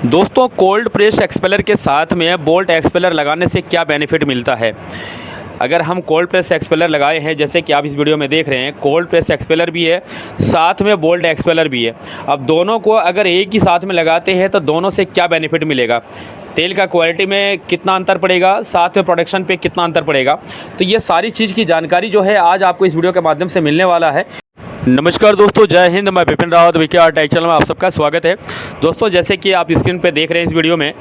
दोस्तों cold press expeller के साथ में बोल्ट एक्सपेलर लगाने से क्या बेनिफिट मिलता है। अगर हम कोल्ड प्रेस एक्सपेलर लगाए हैं, जैसे कि आप इस वीडियो में देख रहे हैं, कोल्ड प्रेस एक्सपेलर भी है, साथ में बोल्ट एक्सपेलर भी है। अब दोनों को अगर एक ही साथ में लगाते हैं तो दोनों से क्या बेनिफिट मिलेगा, तेल का क्वालिटी में कितना अंतर पड़ेगा, साथ में प्रोडक्शन पे कितना अंतर पड़ेगा, तो ये सारी चीज़ की जानकारी जो है आज आपको इस वीडियो के माध्यम से मिलने वाला है। नमस्कार दोस्तों, जय हिंद। मैं Vipin Rawat VKR take channel में आप सबका स्वागत है। दोस्तों जैसे कि आप स्क्रीन पे देख रहे हैं, इस वीडियो में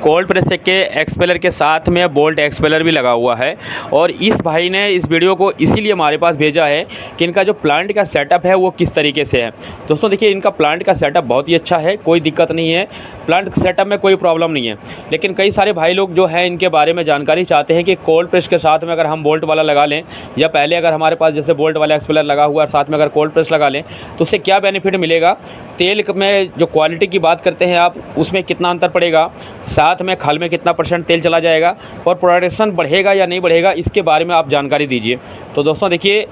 कोल्ड प्रेस के एक्सपेलर के साथ में बोल्ट एक्सपेलर भी लगा हुआ है। और इस भाई ने इस वीडियो को इसीलिए हमारे पास भेजा है कि इनका जो प्लांट का सेटअप है वो किस तरीके से है। दोस्तों देखिए, इनका प्लांट का सेटअप बहुत ही अच्छा है, कोई दिक्कत नहीं है, प्लांट सेटअप में कोई प्रॉब्लम नहीं है। लेकिन कई सारे भाई लोग जो हैं इनके बारे में जानकारी चाहते हैं कि कोल्ड प्रेस के साथ में अगर हम बोल्ट वाला लगा लें, या पहले अगर हमारे पास जैसे बोल्ट वाला एक्सपेलर लगा हुआ है साथ में अगर कोल्ड प्रेस लगा लें तो उससे क्या बेनिफिट मिलेगा, तेल में जो क्वालिटी की बात करते हैं आप, उसमें कितना अंतर पड़ेगा, साथ में खल में कितना % तेल चला जाएगा और प्रोडक्शन बढ़ेगा या नहीं बढ़ेगा, इसके बारे में आप जानकारी दीजिए। तो दोस्तों देखिए,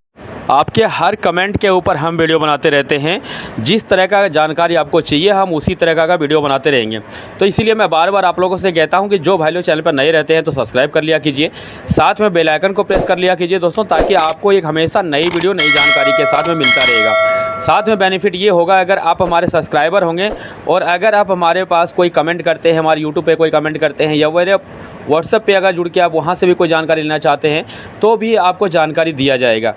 आपके हर कमेंट के ऊपर हम वीडियो बनाते रहते हैं। जिस तरह का जानकारी आपको चाहिए हम उसी तरह का वीडियो बनाते रहेंगे। तो इसीलिए मैं बार बार आप लोगों से कहता हूं कि जो भाई लोग चैनल पर नए रहते हैं तो सब्सक्राइब कर लिया कीजिए, साथ में बेल आइकन को प्रेस कर लिया कीजिए दोस्तों, ताकि आपको एक हमेशा नई वीडियो नई जानकारी के साथ में मिलता रहेगा। साथ में बेनिफिट ये होगा, अगर आप हमारे सब्सक्राइबर होंगे और अगर आप हमारे पास कोई कमेंट करते हैं, हमारे यूट्यूब पे कोई कमेंट करते हैं, या मेरे व्हाट्सएप पे अगर जुड़ के आप वहाँ से भी कोई जानकारी लेना चाहते हैं तो भी आपको जानकारी दिया जाएगा।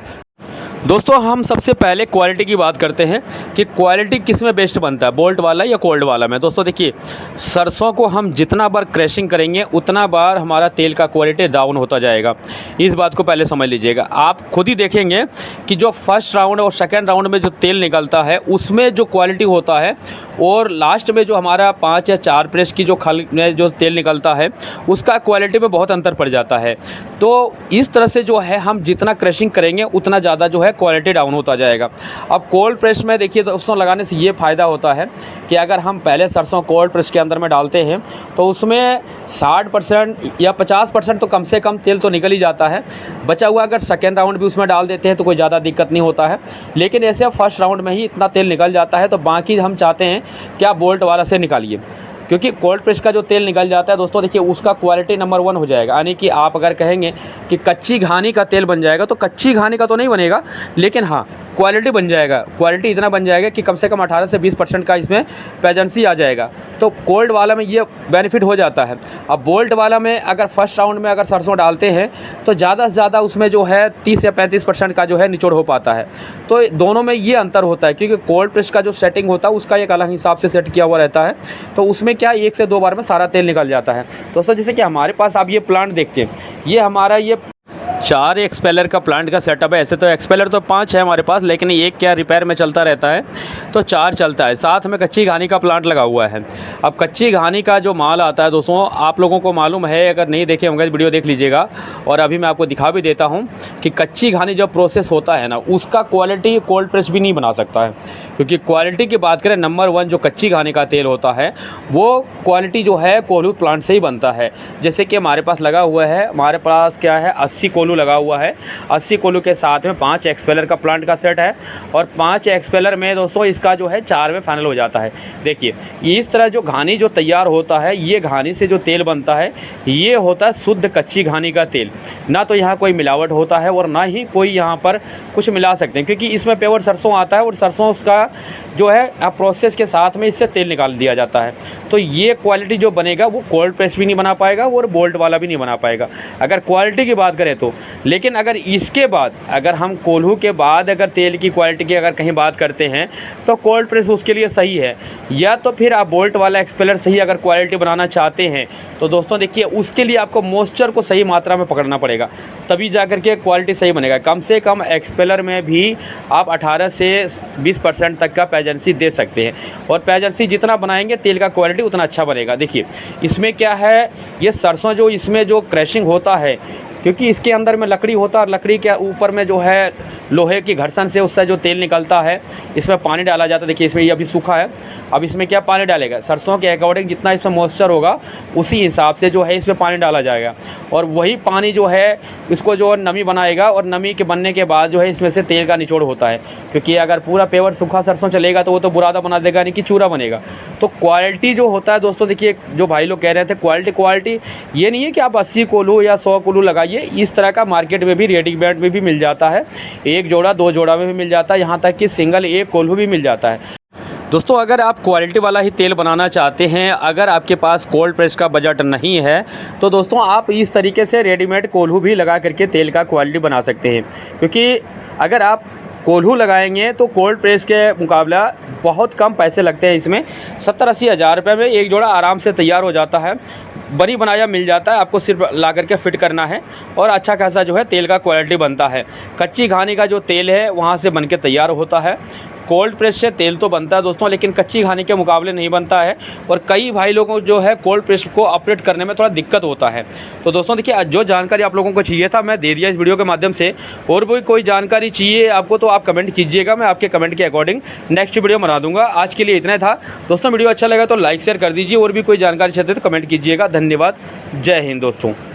दोस्तों हम सबसे पहले क्वालिटी की बात करते हैं कि क्वालिटी किस में बेस्ट बनता है, बोल्ट वाला या कोल्ड वाला में। दोस्तों देखिए, सरसों को हम जितना बार क्रैशिंग करेंगे उतना बार हमारा तेल का क्वालिटी डाउन होता जाएगा। इस बात को पहले समझ लीजिएगा। आप खुद ही देखेंगे कि जो फर्स्ट राउंड और सेकेंड राउंड में जो तेल निकलता है उसमें जो क्वालिटी होता है, और लास्ट में जो हमारा 5 या 4 प्रेस की जो खल में जो तेल निकलता है उसका क्वालिटी में बहुत अंतर पड़ जाता है। तो इस तरह से जो है हम जितना क्रशिंग करेंगे उतना ज़्यादा जो है क्वालिटी डाउन होता जाएगा। अब कोल्ड प्रेस में देखिए, दोस्तों लगाने से ये फ़ायदा होता है कि अगर हम पहले सरसों कोल्ड प्रेस के अंदर में डालते हैं तो उसमें 60% या 50% तो कम से कम तेल तो निकल ही जाता है। बचा हुआ अगर सेकेंड राउंड भी उसमें डाल देते हैं तो कोई ज़्यादा दिक्कत नहीं होता है। लेकिन ऐसे फर्स्ट राउंड में ही इतना तेल निकल जाता है, तो बाकी हम चाहते हैं कि आप बोल्ट वाला से निकालिए, क्योंकि कोल्ड प्रेस का जो तेल निकल जाता है दोस्तों देखिए, उसका क्वालिटी नंबर 1 हो जाएगा। यानी कि आप अगर कहेंगे कि कच्ची घानी का तेल बन जाएगा, तो कच्ची घानी का तो नहीं बनेगा, लेकिन हाँ क्वालिटी बन जाएगा। क्वालिटी इतना बन जाएगा कि कम से कम 18 से 20% का इसमें पेजेंसी आ जाएगा। तो कोल्ड वाला में ये बेनिफिट हो जाता है। अब बोल्ट वाला में अगर फर्स्ट राउंड में अगर सरसों डालते हैं तो ज़्यादा से ज़्यादा उसमें जो है 30 या 35% का जो है निचोड़ हो पाता है। तो दोनों में ये अंतर होता है, क्योंकि कोल्ड प्रेस का जो सेटिंग होता है उसका एक अलग हिसाब से सेट किया हुआ रहता है। तो उसमें क्या 1 से 2 बार में सारा तेल निकल जाता है। दोस्तों जैसे कि हमारे पास आप ये प्लांट देखते हैं, ये हमारा ये 4 एक्सपेलर का प्लांट का सेटअप है। ऐसे तो एक्सपेलर तो 5 है हमारे पास, लेकिन एक क्या रिपेयर में चलता रहता है तो 4 चलता है। साथ में कच्ची घानी का प्लांट लगा हुआ है। अब कच्ची घानी का जो माल आता है दोस्तों, आप लोगों को मालूम है, अगर नहीं देखे होंगे तो वीडियो देख लीजिएगा। और अभी मैं आपको दिखा भी देता हूँ कि कच्ची घानी जब प्रोसेस होता है ना, उसका क्वालिटी कोल्ड प्रेस भी नहीं बना सकता है। क्योंकि क्वालिटी की बात करें, नंबर 1 जो कच्ची घानी का तेल होता है वो क्वालिटी जो है कोल्हू प्लांट से ही बनता है। जैसे कि हमारे पास लगा हुआ है, हमारे पास क्या है 80 कोल्हू लगा हुआ है। 80 कोल्हू के साथ में 5 एक्सपेलर का प्लांट का सेट है, और 5 एक्सपेलर में दोस्तों इसका जो है 4 में फाइनल हो जाता है। देखिए इस तरह जो घानी जो तैयार होता है, ये घानी से जो तेल बनता है ये होता है शुद्ध कच्ची घानी का तेल। ना तो यहाँ कोई मिलावट होता है और ना ही कोई यहाँ पर कुछ मिला सकते हैं, क्योंकि इसमें प्योर सरसों आता है और सरसों उसका जो है प्रोसेस के साथ में इससे तेल निकाल दिया जाता है। तो ये क्वालिटी जो बनेगा वो कोल्ड प्रेस भी नहीं बना पाएगा और बोल्ट वाला भी नहीं बना पाएगा, अगर क्वालिटी की बात करें तो। लेकिन अगर इसके बाद अगर हम कोल्हू के बाद अगर तेल की क्वालिटी की अगर कहीं बात करते हैं तो कोल्ड प्रेस उसके लिए सही है। या तो फिर आप बोल्ट वाला एक्सपेलर से ही अगर क्वालिटी बनाना चाहते हैं तो दोस्तों देखिए, उसके लिए आपको मॉइस्चर को सही मात्रा में पकड़ना पड़ेगा, तभी जा कर के क्वालिटी सही बनेगा। कम से कम एक्सपेलर में भी आप 18 से 20% तक का पेजेंसी दे सकते हैं, और पेजेंसी जितना बनाएंगे तेल का क्वालिटी उतना अच्छा बनेगा। देखिए इसमें क्या है, ये सरसों जो इसमें जो क्रैशिंग होता है क्योंकि इसके अंदर में लकड़ी होता है और लकड़ी के ऊपर में जो है लोहे की घर्षण से उससे जो तेल निकलता है, इसमें पानी डाला जाता है। देखिए इसमें ये अभी सूखा है, अब इसमें क्या पानी डालेगा, सरसों के अकॉर्डिंग जितना इसमें मॉइस्चर होगा उसी हिसाब से जो है इसमें पानी डाला जाएगा और वही पानी जो है इसको जो नमी बनाएगा और नमी के बनने के बाद जो है इसमें से तेल का निचोड़ होता है। क्योंकि अगर पूरा पेवर सूखा सरसों चलेगा तो वो तो बुरादा बना देगा, यानी कि चूरा बनेगा। तो क्वालिटी जो होता है दोस्तों, देखिए जो भाई लोग कह रहे थे क्वालिटी ये नहीं है कि आप 80 कोल्हू या 100 कोल्हू लगाइए। इस तरह का मार्केट में भी रेडीमेड में भी मिल जाता है, 1 जोड़ा 2 जोड़ा में भी मिल जाता है, यहाँ तक कि सिंगल 1 कोल्हू भी मिल जाता है। दोस्तों अगर आप क्वालिटी वाला ही तेल बनाना चाहते हैं, अगर आपके पास कोल्ड प्रेस का बजट नहीं है, तो दोस्तों आप इस तरीके से रेडीमेड कोल्हू भी लगा करके तेल का क्वालिटी बना सकते हैं। क्योंकि अगर आप कोल्हू लगाएंगे तो कोल्ड प्रेस के मुकाबला बहुत कम पैसे लगते हैं। इसमें 70-80 हज़ार रुपये में 1 जोड़ा आराम से तैयार हो जाता है, बनी बनाया मिल जाता है। आपको सिर्फ ला करके फिट करना है और अच्छा खासा जो है तेल का क्वालिटी बनता है। कच्ची घानी का जो तेल है वहाँ से बन के तैयार होता है। कोल्ड प्रेस से तेल तो बनता है दोस्तों, लेकिन कच्ची घानी के मुकाबले नहीं बनता है और कई भाई लोगों को जो है कोल्ड प्रेस को ऑपरेट करने में थोड़ा दिक्कत होता है। तो दोस्तों देखिए जो जानकारी आप लोगों को चाहिए था मैं दे दिया इस वीडियो के माध्यम से। और भी कोई जानकारी चाहिए आपको तो आप कमेंट कीजिएगा, मैं आपके कमेंट के अकॉर्डिंग नेक्स्ट वीडियो बना दूंगा। आज के लिए इतना था दोस्तों, वीडियो अच्छा लगा तो लाइक शेयर कर दीजिए। और भी कोई जानकारी चाहते तो कमेंट कीजिएगा। धन्यवाद, जय हिंद दोस्तों।